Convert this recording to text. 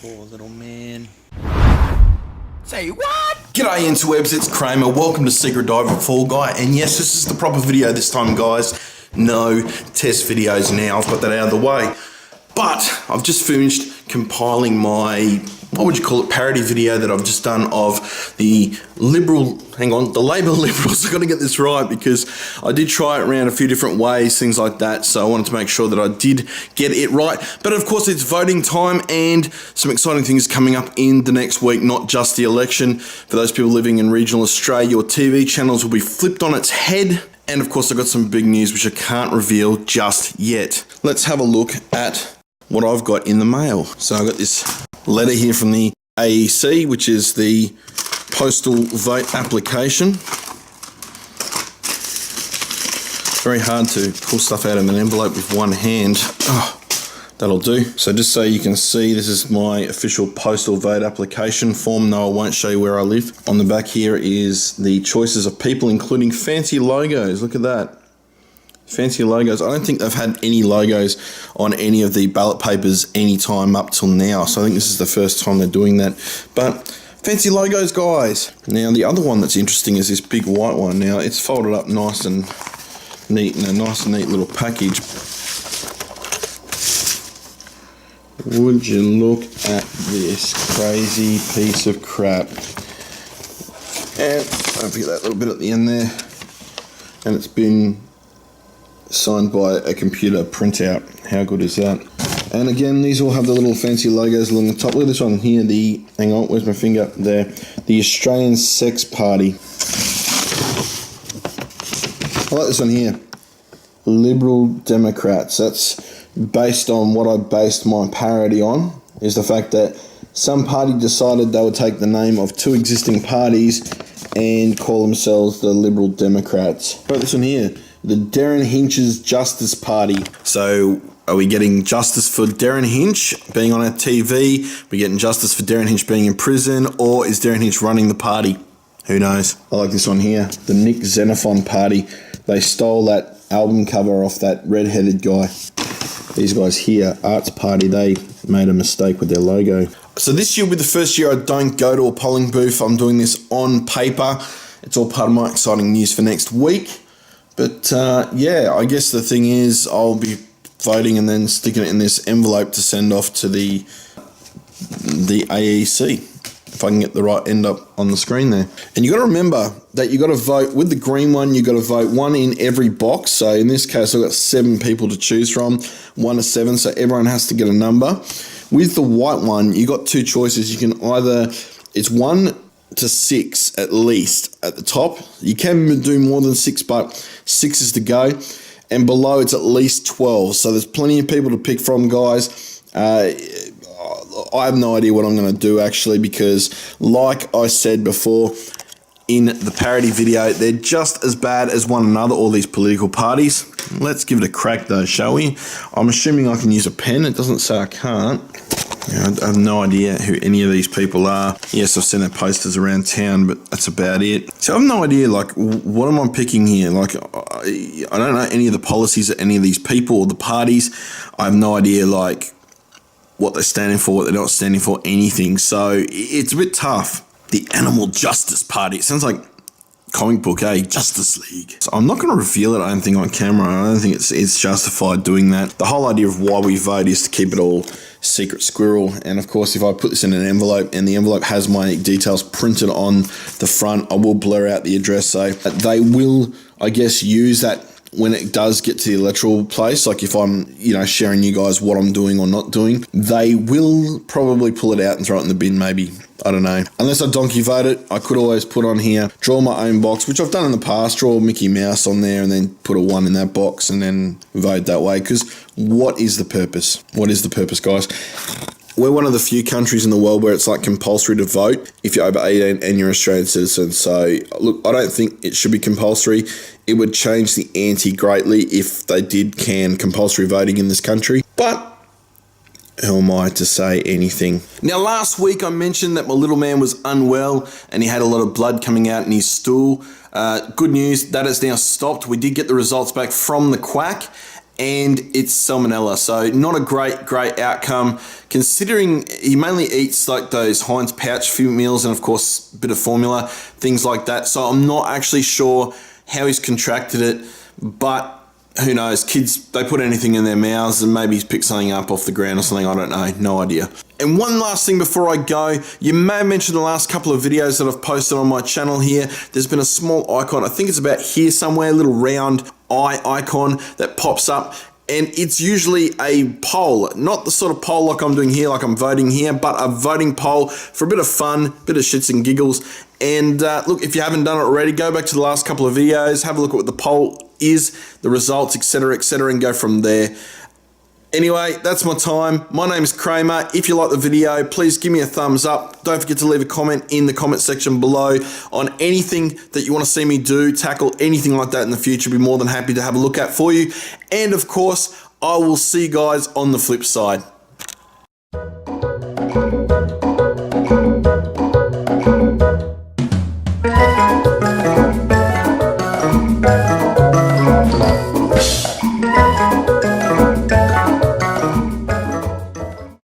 Poor little man. Say what? G'day interwebs, it's Kramer. Welcome to Secret Dive with Fall Guy. And yes, this is the proper video this time, guys. No test videos now. I've got that out of the way. But I've just finished compiling my, what would you call it, parody video that I've just done of the Labour Liberals. I've got to get this right because I did try it around a few different ways, things like that. So I wanted to make sure that I did get it right. But of course, it's voting time and some exciting things coming up in the next week, not just the election. For those people living in regional Australia, your TV channels will be flipped on its head. And of course, I've got some big news which I can't reveal just yet. Let's have a look at what I've got in the mail. So I've got this letter here from the AEC, which is the postal vote application. Very hard to pull stuff out of an envelope with one hand. Oh, that'll do. So just so you can see, this is my official postal vote application form. No, I won't show you where I live. On the back here is the choices of people, including fancy logos. Look at that. Fancy logos. I don't think they've had any logos on any of the ballot papers any time up till now. So I think this is the first time they're doing that. But fancy logos, guys. Now, the other one that's interesting is this big white one. Now, it's folded up nice and neat in a nice and neat little package. Would you look at this crazy piece of crap? And don't forget that little bit at the end there. And it's been signed by a computer printout. How good is that? And again, these all have the little fancy logos along the top. Look at this one here, hang on, where's my finger? There. The Australian Sex Party. I like this one here. Liberal Democrats. That's based on what I based my parody on, is the fact that some party decided they would take the name of two existing parties and call themselves the Liberal Democrats. I like this one here. The Darren Hinch's Justice Party. So, are we getting justice for Darren Hinch being on our TV? Are we getting justice for Darren Hinch being in prison? Or is Darren Hinch running the party? Who knows? I like this one here. The Nick Xenophon Party. They stole that album cover off that red-headed guy. These guys here, Arts Party, they made a mistake with their logo. So this year will be the first year I don't go to a polling booth. I'm doing this on paper. It's all part of my exciting news for next week. But yeah, I guess the thing is I'll be voting and then sticking it in this envelope to send off to the AEC, if I can get the right end up on the screen there. And you got to remember that you got to vote with the green one. You got to vote one in every box. So in this case, I've got 7 people to choose from, 1 to 7. So everyone has to get a number. With the white one, you got 2 choices. You can either, it's 1 to 6 at least at the top. You can do more than 6, but 6 is the go. And below it's at least 12. So there's plenty of people to pick from, guys. I have no idea what I'm going to do actually, because like I said before in the parody video, they're just as bad as one another, all these political parties. Let's give it a crack though, shall we? I'm assuming I can use a pen. It doesn't say I can't. I have no idea who any of these people are. Yes, I've seen their posters around town, but that's about it. So I have no idea, like, what am I picking here? Like, I don't know any of the policies of any of these people or the parties. I have no idea, like, what they're standing for, what they're not standing for, anything. So it's a bit tough. The Animal Justice Party. It sounds like comic book, Justice League. So I'm not going to reveal it, I don't think, on camera. I don't think it's justified doing that. The whole idea of why we vote is to keep it all secret squirrel. And of course, if I put this in an envelope and the envelope has my details printed on the front, I will blur out the address. So they will, I guess, use that when it does get to the electoral place. Like if I'm, sharing you guys what I'm doing or not doing, they will probably pull it out and throw it in the bin maybe. I don't know. Unless I donkey vote it, I could always put on here, draw my own box, which I've done in the past, draw Mickey Mouse on there and then put a 1 in that box and then vote that way. Because what is the purpose? What is the purpose, guys? We're one of the few countries in the world where it's like compulsory to vote if you're over 18 and you're an Australian citizen. So, look, I don't think it should be compulsory. It would change the ante greatly if they did can compulsory voting in this country. But who am I to say anything? Now, last week I mentioned that my little man was unwell and he had a lot of blood coming out in his stool. Good news, that has now stopped. We did get the results back from the quack and it's salmonella. So not a great outcome, considering he mainly eats like those Heinz pouch meals and of course a bit of formula, things like that. So I'm not actually sure how he's contracted it, but who knows? Kids, they put anything in their mouths and maybe he's picked something up off the ground or something. I don't know. No idea. And one last thing before I go, you may have mentioned the last couple of videos that I've posted on my channel here. There's been a small icon. I think it's about here somewhere, a little round eye icon that pops up. And it's usually a poll, not the sort of poll like I'm doing here, like I'm voting here, but a voting poll for a bit of fun, bit of shits and giggles. And look, if you haven't done it already, go back to the last couple of videos, have a look at what the poll is, the results, etc., and go from there. Anyway, that's my time. My name is Kramer. If you like the video, please give me a thumbs up. Don't forget to leave a comment in the comment section below on anything that you want to see me do, tackle, anything like that in the future. Be more than happy to have a look at for you. And of course, I will see you guys on the flip side.